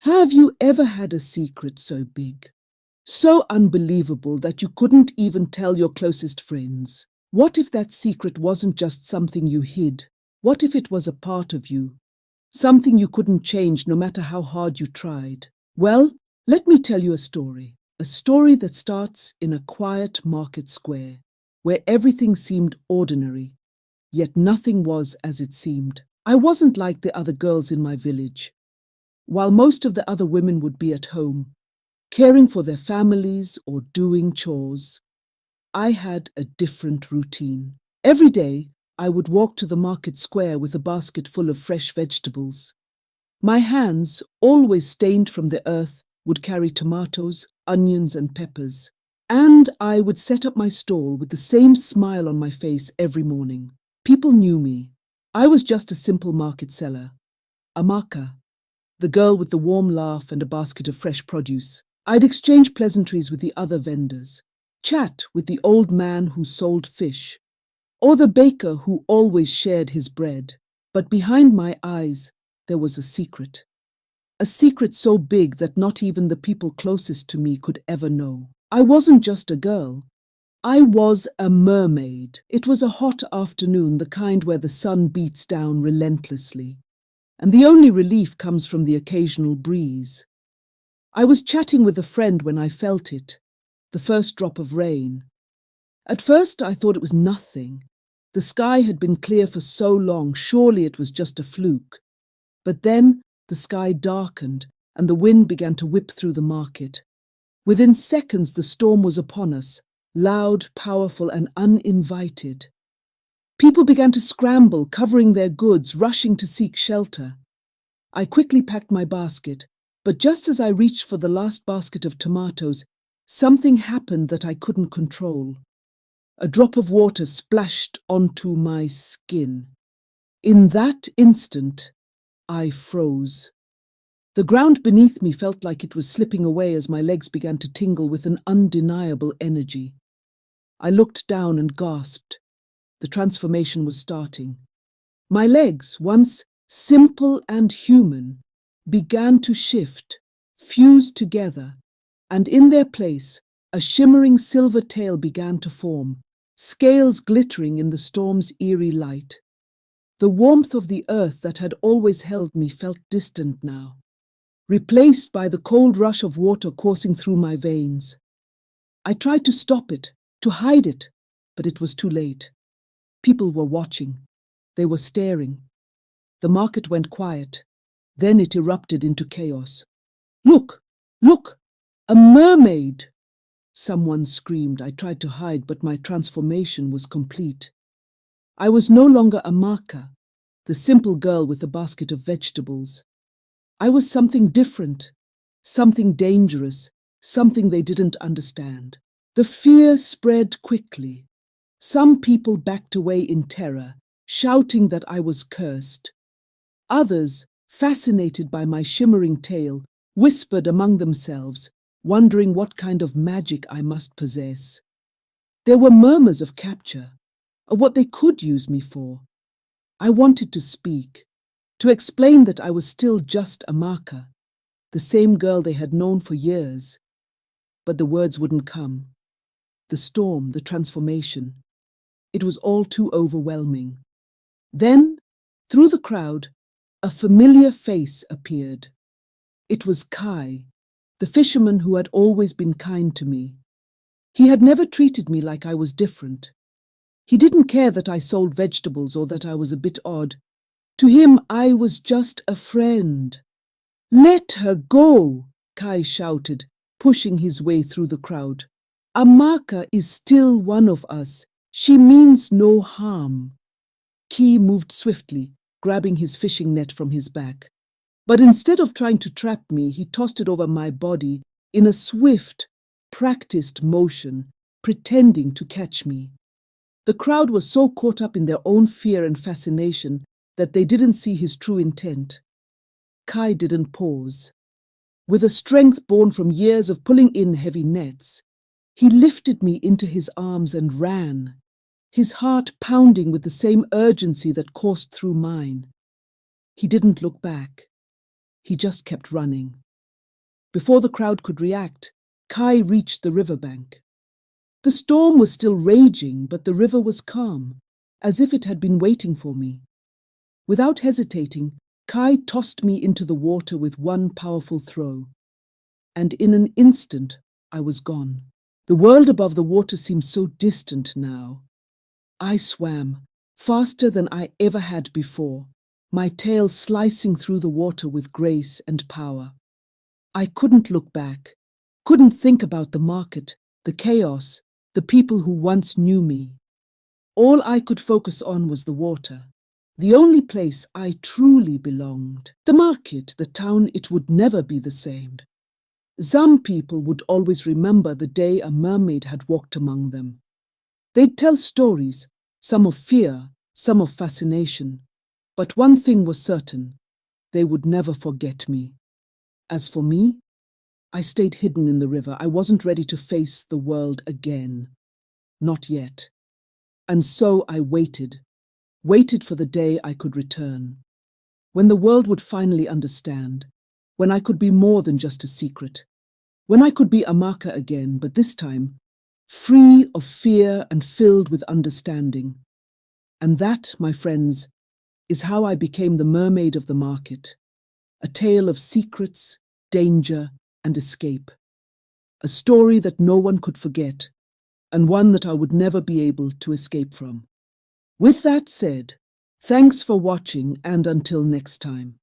Have you ever had a secret so big, so unbelievable that you couldn't even tell your closest friends? What if that secret wasn't just something you hid? What if it was a part of you? Something you couldn't change no matter how hard you tried? Well, let me tell you a story. A story that starts in a quiet market square, where everything seemed ordinary, yet nothing was as it seemed. I wasn't like the other girls in my village. While most of the other women would be at home, caring for their families or doing chores, I had a different routine. Every day, I would walk to the market square with a basket full of fresh vegetables. My hands, always stained from the earth, would carry tomatoes, onions, and peppers. And I would set up my stall with the same smile on my face every morning. People knew me. I was just a simple market seller. Amaka, the girl with the warm laugh and a basket of fresh produce. I'd exchange pleasantries with the other vendors, chat with the old man who sold fish, or the baker who always shared his bread. But behind my eyes, there was a secret. A secret so big that not even the people closest to me could ever know. I wasn't just a girl. I was a mermaid. It was a hot afternoon, the kind where the sun beats down relentlessly, and the only relief comes from the occasional breeze. I was chatting with a friend when I felt it, the first drop of rain. At first I thought it was nothing. The sky had been clear for so long, surely it was just a fluke. But then the sky darkened and the wind began to whip through the market. Within seconds the storm was upon us, loud, powerful, and uninvited. People began to scramble, covering their goods, rushing to seek shelter. I quickly packed my basket, but just as I reached for the last basket of tomatoes, something happened that I couldn't control. A drop of water splashed onto my skin. In that instant, I froze. The ground beneath me felt like it was slipping away as my legs began to tingle with an undeniable energy. I looked down and gasped. The transformation was starting. My legs, once simple and human, began to shift, fuse together, and in their place, a shimmering silver tail began to form, scales glittering in the storm's eerie light. The warmth of the earth that had always held me felt distant now, replaced by the cold rush of water coursing through my veins. I tried to stop it, to hide it, but it was too late. People were watching. They were staring. The market went quiet. Then it erupted into chaos. "Look! Look! A mermaid!" Someone screamed. I tried to hide, but my transformation was complete. I was no longer Amaka, the simple girl with a basket of vegetables. I was something different, something dangerous, something they didn't understand. The fear spread quickly. Some people backed away in terror, shouting that I was cursed. Others, fascinated by my shimmering tail, whispered among themselves, wondering what kind of magic I must possess. There were murmurs of capture, of what they could use me for. I wanted to speak, to explain that I was still just Amaka, the same girl they had known for years. But the words wouldn't come. The storm, the transformation. It was all too overwhelming. Then, through the crowd, a familiar face appeared. It was Kai, the fisherman who had always been kind to me. He had never treated me like I was different. He didn't care that I sold vegetables or that I was a bit odd. To him, I was just a friend. "Let her go," Kai shouted, pushing his way through the crowd. "Amaka is still one of us. She means no harm." Ki moved swiftly, grabbing his fishing net from his back. But instead of trying to trap me, he tossed it over my body in a swift, practiced motion, pretending to catch me. The crowd was so caught up in their own fear and fascination that they didn't see his true intent. Kai didn't pause. With a strength born from years of pulling in heavy nets, he lifted me into his arms and ran, his heart pounding with the same urgency that coursed through mine. He didn't look back. He just kept running. Before the crowd could react, Kai reached the riverbank. The storm was still raging, but the river was calm, as if it had been waiting for me. Without hesitating, Kai tossed me into the water with one powerful throw, and in an instant I was gone. The world above the water seemed so distant now. I swam, faster than I ever had before, my tail slicing through the water with grace and power. I couldn't look back, couldn't think about the market, the chaos, the people who once knew me. All I could focus on was the water, the only place I truly belonged. The market, the town, it would never be the same. Some people would always remember the day a mermaid had walked among them. They'd tell stories, some of fear, some of fascination. But one thing was certain, they would never forget me. As for me, I stayed hidden in the river. I wasn't ready to face the world again. Not yet. And so I waited for the day I could return, when the world would finally understand, when I could be more than just a secret, when I could be a marker again, but this time, free of fear and filled with understanding. And that, my friends, is how I became the mermaid of the market, a tale of secrets, danger, and escape, a story that no one could forget, and one that I would never be able to escape from. With that said, thanks for watching, and until next time.